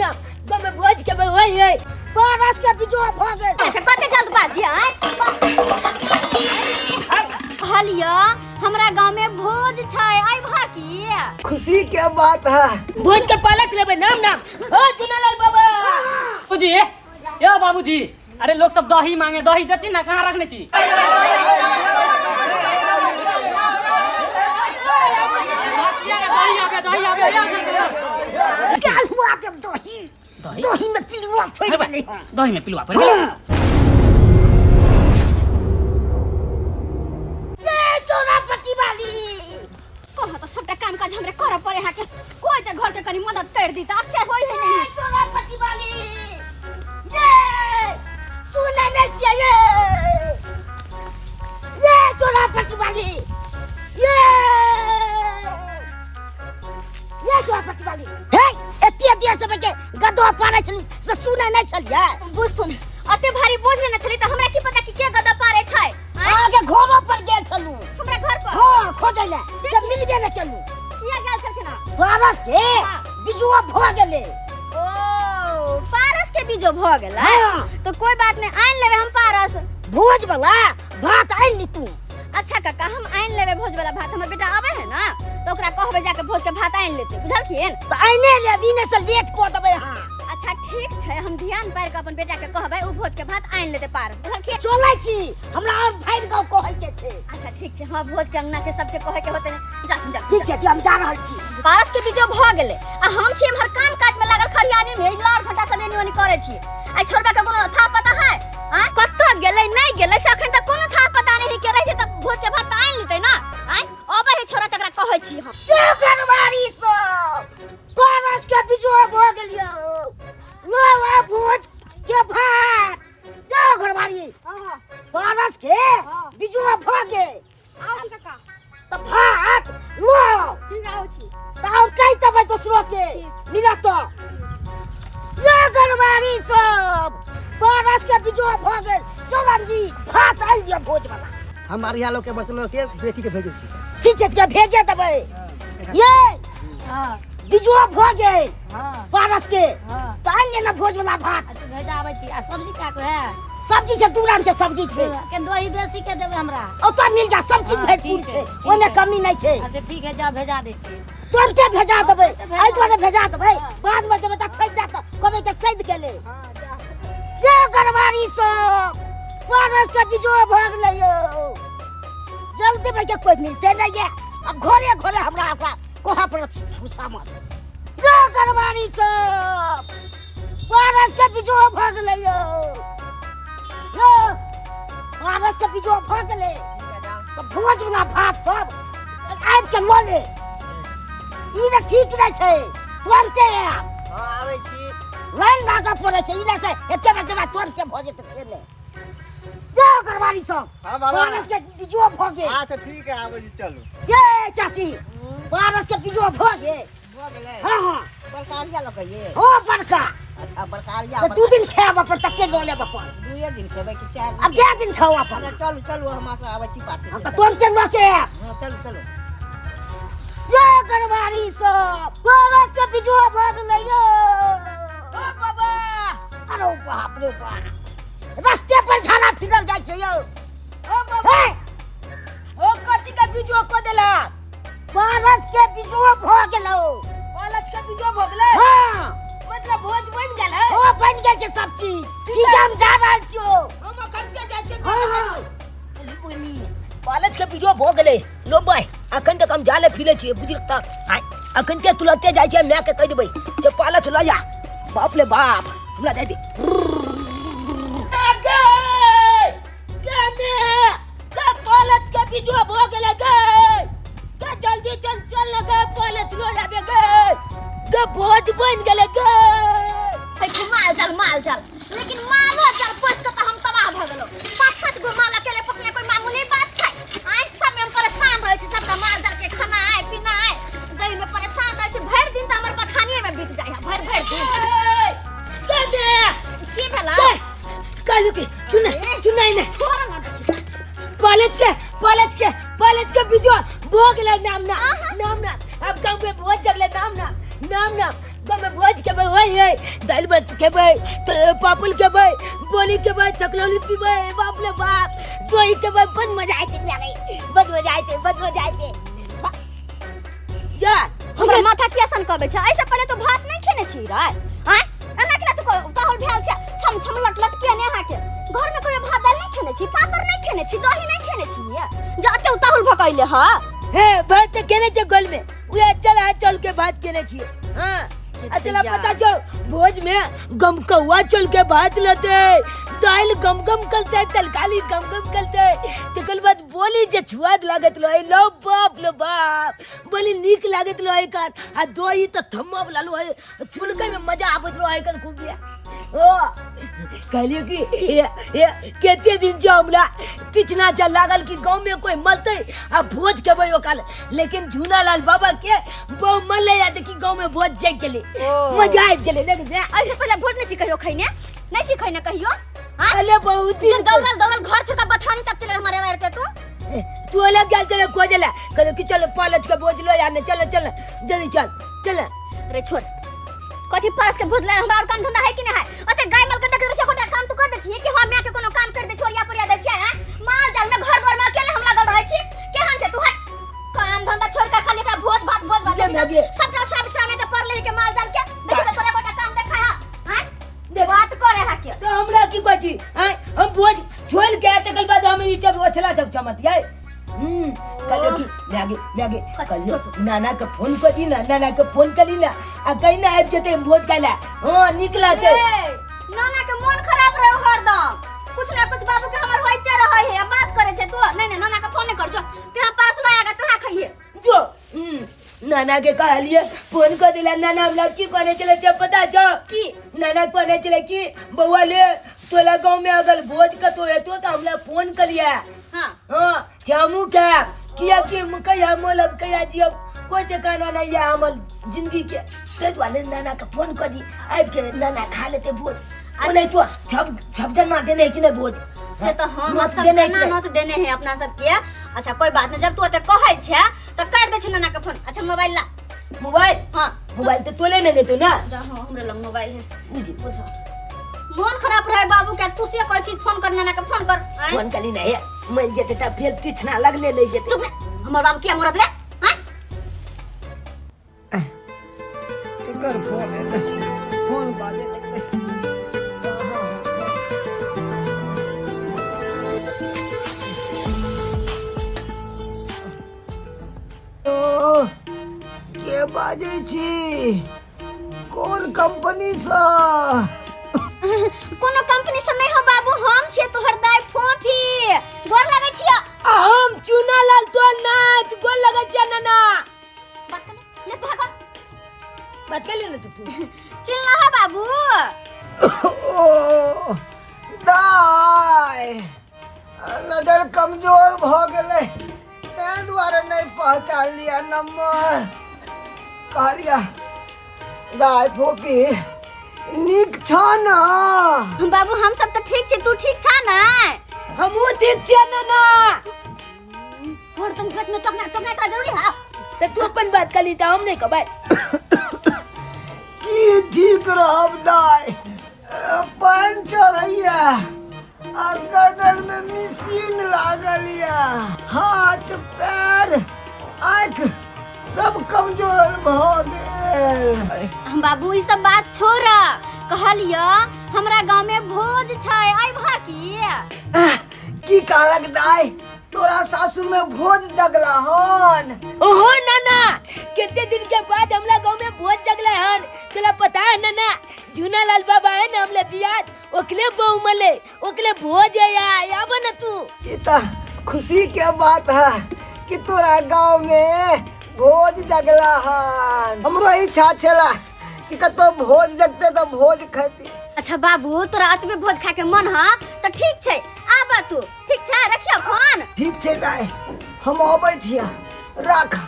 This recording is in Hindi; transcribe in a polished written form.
ना गम भोज के वही है पारस के बिजो भ गेल। अच्छा कते जल्दबाजी है हलिया हमरा गांव में भोज छै आई भाकी खुशी के बात है। भोज के पालक लेबे नाम ओ चुनालाल बाबा बाबूजी ए बाबूजी अरे लोग सब दही मांगे दही देती ना कहाँ रखने छी क्या हुआ तब दही में पिलुआ फड़ गई। दही में पिलुआ पड़ गया ये चोरापट्टी वाली कहा तो सबटा काम काज हमरे करऽ पड़े है के कोई जे घर के कनी मदद कर दी त से होई है नहीं। चोरापट्टी वाली ये सुने नहीं चाहिए ये चोरापट्टी वाली ये चोरापट्टी वाली हे एतिया दिया सब के गदो पारे छल से सुने नहीं छलिया बुझतुन अते भारी बोझ लेने छली त हमरा की पता कि के गदा पारे छै आगे घोरो पर गेल छलू हमरा घर पर हां खोजले से मिलबे न केलू किया गेल छलखिन पारस के बिजुआ भ गेले। ओ पारस के बीजो भ गेलै हाँ। तो कोई बात नहीं आइन लेबे हम पारस भोज वाला भात आइन ली तू। अच्छा काका हम आइन लेबे भोज वाला भात हमर बेटा आवे है ना तो ओकरा कहबे जाके भोज के भात आइन लेते बुझलखिन तो आइने ले बिने से लेट को देबे। हां अच्छा ठीक छै हम ध्यान पार के अपन बेटा के कहबे उ भोज के भात आइन लेते पारस बुझलखिन चलै छी हमरा और भाई गांव कहै के छै। अच्छा ठीक छै हां भोज के अंगना छै सबके कहै के होते जा ठीक छै हम जा रहल छी। पारस के बीजो भ गेलै आ हम छी हमर काम काज में लागल खरियानी में लाड़ घंटा सब एनी ओनी करे छी आ छोरबा के कोनो था पता है हां कत्तो गेलै नहीं गेलै से अखन तक कोनो था पता नहीं के रहि त भोज के भात आइन लेतै ना आइ अबे है छोरा तकरा कहै छी हम के घरवारी सो पारस के बिजुआ भ गेलियो लोवा भोज के भात के घरवारी हां पारस के बिजुआ भ गेल आओ काका त भात लो ठीक आओ छी त और कहि तबे दोसरो के मिला तो ये घरवारी सब पारस के बिजुआ भ गेल। जवान जी भात आइ लिया भोज वाला हमारे यहाँ लोग के बर्तनों के बेटी के भेजे छी। ठीक छै के भेजे देबै ये हां बिजुआ भ गेल हां पारस के हां त आइ लेना भोज वाला भात तो भेजा आबै छी आ सब्जी का को है सब्जी छै दू रंग के सब्जी छै के दही बेसी के देबै हमरा ओतऽ मिल जा सब चीज हाँ, भरपूर ठीक छै है, ठीक ओने है। कमी नहीं छै। अच्छा ठीक है जा भेजा दै छी तुरंते भेजा देबै तुरंते भेजा आई तोरे भेजा देबै हाँ। बाद में जब तक सैद जात कबे तक सैद गेले हां जा ये गरवारी सब पारस के बिजो भाग लियो जल्दी में के कोई मिलते नहीं है अब घरे घरे हमरा ओकरा कोहा पर छुसा मत ये गरवारी सब पारस के बिजो भाग लियो यो पारस के बिजो भाग ले तो भोज वाला भात सब आबि के लो ले ई न ठीक नहीं छै तुरंते हां आवे छी लाइन लागा पड़े छै इने से एते बजे में तुरंते भ जेते खेले जो घरवारी सब हाँ, बाबा। पारस के बिजो भगे अच्छा ठीक है आवे जी चलो। ये चाची पारस के बिजो भगे हो गेलै हां हां बरकारिया लकइए। ओ बड़का अच्छा बरकारिया से दू दिन खाब अपन तके लो ले अपन दुए दिन खेबै कि चार अब जे दिन खाओ अपन चलू चलू हम से आवे छी पार्टी हम त तुरंते लो के हां चलू चलू ये घरवारी सब पारस के बिजो भग लियो ओ बाबा अरे बाप रे बाप रास्ते पर झाड़ा फिरल जाय छै यो ओ बाबा हे ओ कथी के बीजो को देला पारस के बिजो भ गेलो पालच के बीजो भ गेलै हां मतलब भोज बन गेल है ओ बन गेल छै सब चीज ठीक हम जा रहल छियो हम अखन के जाय छै हाँ। पालच के बीजो भ गेलै लो भाई अखन तक हम जाले फिरे छियै बुझि तक आइ अखन के तुलते जाय छै मैं के कह देबै जे पालच ल जा बाप रे बाप हमरा दे दे पालच के बीजो भ गेलै गे जल्दी चल चल लगे पालच लो जाबे गे भोज बन गेलै गे माल चल लेकिन मालो चल पोस के तो हम तबाह भ गेलो पाँच पाँच गो माल अकेले पोसने कोई मामूली बात छै आइ सब में हम परेशान रहे छी सबका माल जाल के खाना आए पीना आए दही में परेशान रहे छी भर दिन त हमर पखानिए में बीत जाय है भर दिन की भेला कालू के सुनाई ना छोड़ ना देखी पालच के बीजो भ गेलै नाम ना अब गांव में भोज जगले नाम ना गाँव में भोज के वही है दाल भात के तो पापड़ के बोली के चकलौली पीबे बाप रे बाप दही के बहुत मजा आते बहुत मजा आते जा हमरा माथा कियासन करबे छ ऐसे पहले तो भात नहीं खेने छी रे हां एना केला तो तहल भेल छ छम छम लट लट के ने हाके घर में कोई भात दाल नहीं खेने छी पापड़ नहीं खेने छी दही नहीं खेने छी जाते तहल भकैले ह हे भात केने छ गोल में उया चल के भात केने छी हां अच्छा पता जो भोज में गमकौआ चल के भात लेते दाल गम करते तरकारी गम करते तकर बाद बोली जे स्वाद लागत लो बाप बोली नीक लागत लो आ दही तो थम्मा वाला लो छुलके में मजा आवत लो खूब ओ कहलिए कि ये केते दिन से हमरा किचना चल लागल कि गांव में कोई मरते आ भोज के भयो काल लेकिन झूनालाल बाबा के बहु मन ले जाते कि गांव में भोज जाय के लिए मजा आ गेले लेकिन ऐसे पहले भोज नहीं सिखैयो खैने नहीं सिखैने कहियो हां अरे बहुत दिन दौड़ल घर से बथानी तक चले हमारे मारते तू अलग क्या चले खोजला कहले कि चलो पालच के भोज लो यार चल जल्दी चल अरे छोड़ कथि पास के भोज ले हमरा और काम धंधा है कि नहीं है अते गाय माल के देख से कोटा काम तो कर दे छी कि हम मैं के कोनो काम कर दे छोरिया परिया दे छी हैं माल जाल में घर द्वार में अकेले हम लागल रहे छी केहन छे तू हट काम धंधा छोड़ के खाली एकरा भोज भात सबटा सब सामने तो पर ले के माल जाल के देख तो तोरा कोटा काम देखा है हैं बात करे है के तो हमरा की कहै छी हैं हम भोज छोड़ के तकर बाद हम ई जब ओछला जब चमत यार कहले कि मैगे कहलियो नाना के फोन कर दी ना नाना के फोन करी ना आ कहीं ना आबि जते भोज खाइला हां निकला ते नाना के मन खराब रहे हरदम कुछ ना कुछ बाबू के हमर होइते रहे है बात करे छे तू नहीं नाना के फोन नहीं कर जो तेरा पास लाएगा तोरा खइए जो नाना के कहलिए फोन कर दिला नाना हमरा की करे चले छ पता छ की नाना करे चले कि बउआ ले तोला गांव में अगर भोज का तो हेतो त हमरा फोन करिया हां जामू क्या किया कि मुकैया मोलब कया जी अब कोई ठिकाना नहीं है हमर जिंदगी के ते वाले नाना का फोन कर दी आब के नाना खा लेते भोज ओ नहीं तो छप जना देने कि नहीं भोज से तो हम सब जना नत देने हैं अपना सब के अच्छा कोई बात नहीं जब तू ओते कहै छे त कर दे छ नाना के फोन अच्छा मोबाइल ला मोबाइल हां मोबाइल तो तोले नहीं देतो ना हां हमरे लग मोबाइल है बुझी बुझो मन खराब रहे बाबू के तू से कहै छी फोन कर नाना के फोन कर फोन कली नहीं मिल जेते त फिर तिछना लगले ले जेते चुप रे हमर बाबू क्या मरत रे हैं कर फोन है फोन बाजे लगले ओ के बाजे छी कौन कंपनी सा कोनो कंपनी से नहीं हो बाबू हम छे तोहर दाई फोफी गोर लागै छिया हम चुनालाल तो नाथ गोर लगा छ नाना बात कर ले तोहा कर बात कर ले ना तू चिल्ला है बाबू ओ दाई नजर कमजोर भ गेले तै द्वारा नहीं पहचान लिया नंबर कहलिया दाई फोफी निक छ ना बाबू हम सब तो ठीक छे तू ठीक छ ना हमहु ठीक छ नाना और तुम पेट में तकना का जरूरी है त तू अपन बात कली त हम नहीं कहबै की ठीक रहब दाई पंचर हैया आ गर्दन में मशीन लागल या हाथ पैर आँख सब कमजोर भ गेल बाबू ई सब बात छोड़ कहलियो हमरा गांव में भोज छै आइबा की कहलक दाई तोरा सासुर में भोज जगला हन ओहो नाना कितने दिन के बाद हमरा गांव में भोज जगले हन तोला पता है नाना झूनालाल बाबा है ना हमले दिया ओकले बहु मले ओकले भोज आया बन तू ये तो खुशी के बात है कि तोरा गांव में भोज जगला हन हमरो इच्छा छला कि कतो भोज जगते तो भोज खाती अच्छा बाबू तोरा अतबे भोज खा के मन है तो ठीक छै आबा तू ठीक छै रखियो फोन ठीक छै दाई हम आबै छिया राख